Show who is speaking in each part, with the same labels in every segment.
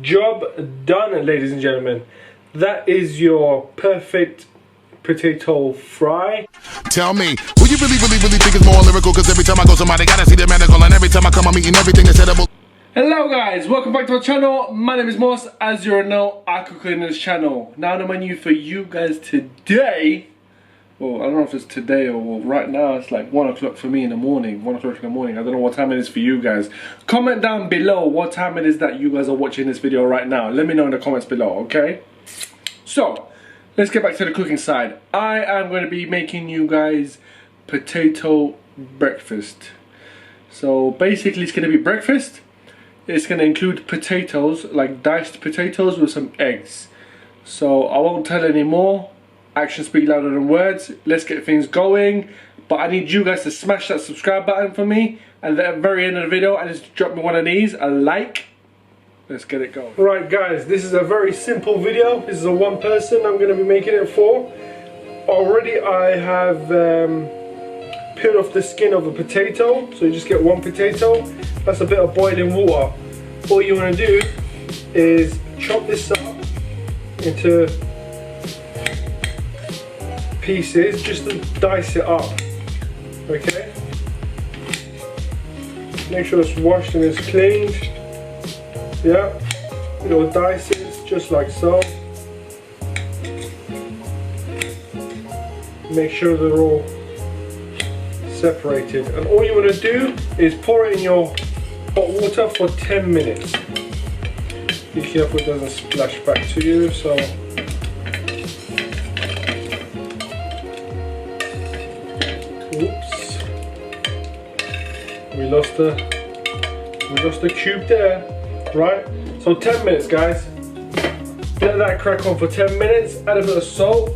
Speaker 1: Job done, ladies and gentlemen. That is your perfect potato fry.
Speaker 2: Tell me, who you really think is more lyrical? Cause every time I go somebody gotta see the medical, and every time I come I'm eating everything that's edible.
Speaker 1: Hello guys, welcome back to our channel. My name is Mos. As you already know, I cook in this channel. Now the menu for you guys today, well, I don't know if it's today or right now, it's like 1 o'clock for me in the morning. 1 o'clock in the morning. I don't know what time it is for you guys. Comment down below what time it is that you guys are watching this video right now. Let me know in the comments below, okay? So, let's get back to the cooking side. I am going to be making you guys potato breakfast. So basically it's going to be breakfast. It's going to include potatoes, like diced potatoes with some eggs. So I won't tell any more. Actions speak louder than words. Let's get things going. But I need you guys to smash that subscribe button for me. And at the very end of the video, I just drop me one of these, a like. Let's get it going. Right guys, this is a very simple video. This is a one person I'm going to be making it for. Already I have peeled off the skin of a potato. So you just get one potato. That's a bit of boiling water. All you want to do is chop this up into pieces, just to dice it up, okay? Make sure it's washed and it's cleaned. Yeah, little dices, just like so. Make sure they're all separated. And all you want to do is pour it in your hot water for 10 minutes. Be careful it doesn't splash back to you, so. Oops. We lost the cube there. Right? So 10 minutes guys. Let that crack on for 10 minutes, add a bit of salt.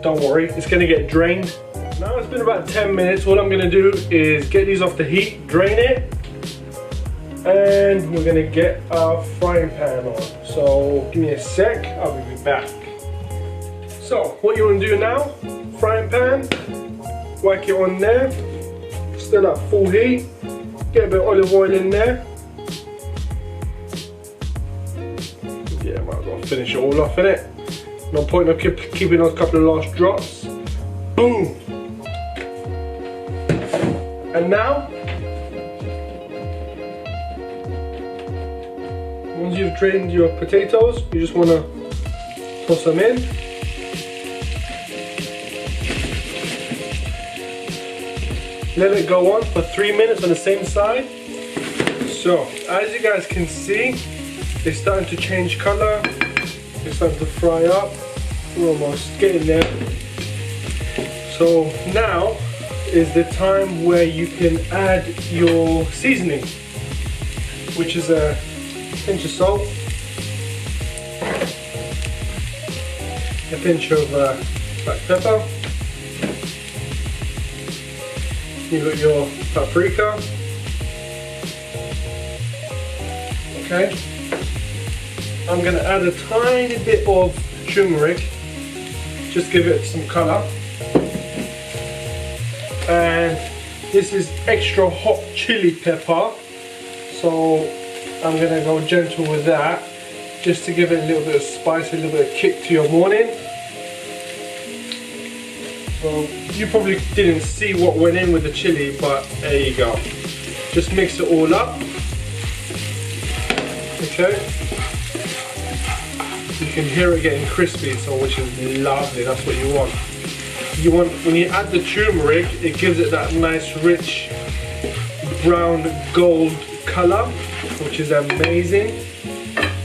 Speaker 1: Don't worry, it's gonna get drained. Now it's been about 10 minutes, all I'm gonna do is get these off the heat, drain it, and we're gonna get our frying pan on. So give me a sec, I'll be back. So what you wanna do now, frying pan, whack it on there, still at full heat, get a bit of olive oil in there. Yeah, might as well finish it all off in it. No point of keeping those couple of last drops. Boom! And now, once you've drained your potatoes, you just want to toss them in. Let it go on for 3 minutes on the same side. So, as you guys can see, it's starting to change color. It's starting to fry up. We're almost getting there. So now is the time where you can add your seasoning, which is a pinch of salt, a pinch of black pepper. You've got your paprika. Okay. I'm going to add a tiny bit of turmeric, just give it some colour. And this is extra hot chili pepper, so I'm going to go gentle with that, just to give it a little bit of spice, a little bit of kick to your morning. So you probably didn't see what went in with the chili, but there you go. Just mix it all up. Okay. You can hear it getting crispy, so which is lovely. That's what you want. You want, when you add the turmeric, it gives it that nice rich brown gold color, which is amazing.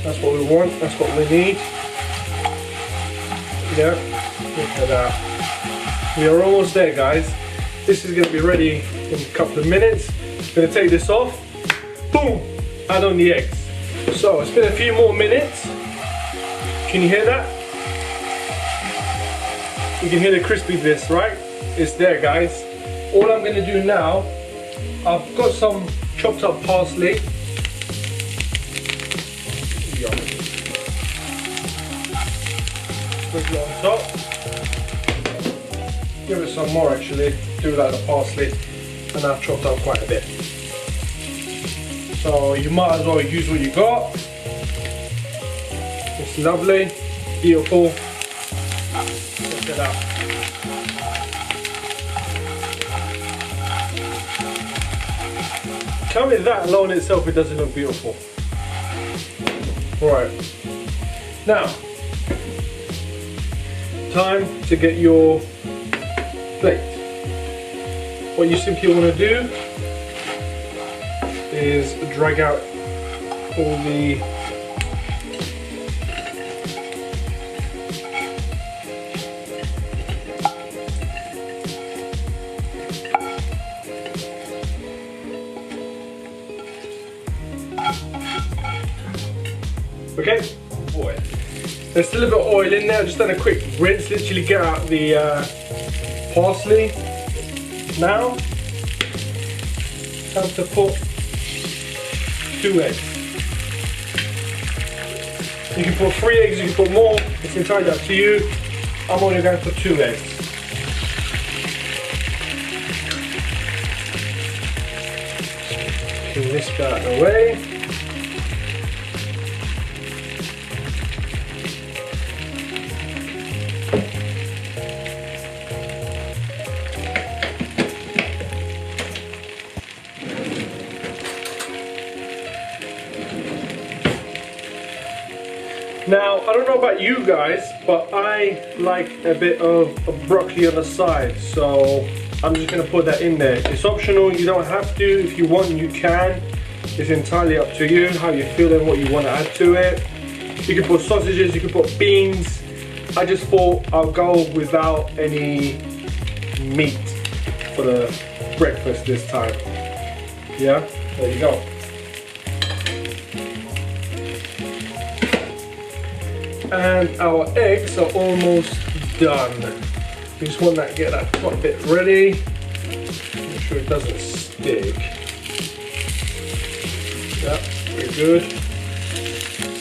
Speaker 1: That's what we want. That's what we need. Yeah. Look at that. We are almost there guys. This is going to be ready in a couple of minutes. I'm going to take this off. Boom! Add on the eggs. So it's been a few more minutes. Can you hear that? You can hear the crispiness, right? It's there guys. All I'm going to do now, I've got some chopped up parsley. Put it on top. Give it some more actually, do like the parsley, and I've chopped up quite a bit. So you might as well use what you got. It's lovely, beautiful. Look at that. Tell me that alone itself, it doesn't look beautiful. Right. Now, time to get your plate. What you simply want to do is drag out all the okay, oil. There's still a bit of oil in there. I've just done a quick rinse, literally get out the parsley. Now, time to put 2 eggs. You can put 3 eggs, you can put more, it's entirely up to you. I'm only going to put 2 eggs. Clean this guy out of the way. Now, I don't know about you guys, but I like a bit of broccoli on the side, so I'm just going to put that in there. It's optional, you don't have to. If you want, you can. It's entirely up to you, how you feel and what you want to add to it. You can put sausages, you can put beans. I just thought I'll go without any meat for the breakfast this time. Yeah, there you go. And our eggs are almost done. We just want to get that top bit ready. Make sure it doesn't stick. Yeah, very good.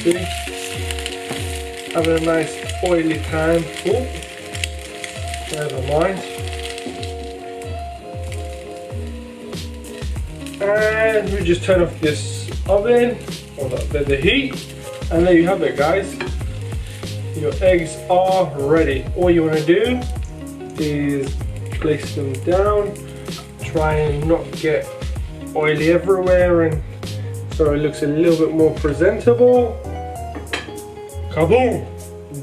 Speaker 1: See? Having a nice oily time. Oh, never mind. And we just turn off this oven, or the heat, and there you have it, guys. Your eggs are ready. All you want to do is place them down, try and not get oily everywhere, and so it looks a little bit more presentable. Kaboom!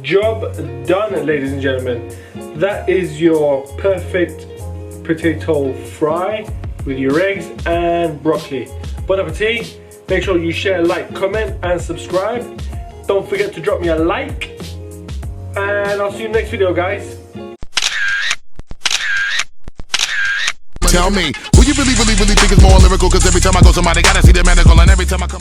Speaker 1: Job done, ladies and gentlemen. That is your perfect potato fry with your eggs and broccoli. Bon appetit. Make sure you share, like, comment and subscribe. Don't forget to drop me a like. And I'll see you in the next video, guys.
Speaker 2: Tell me, who you really think is more lyrical? Cause every time I go somebody gotta see the medical, and every time I come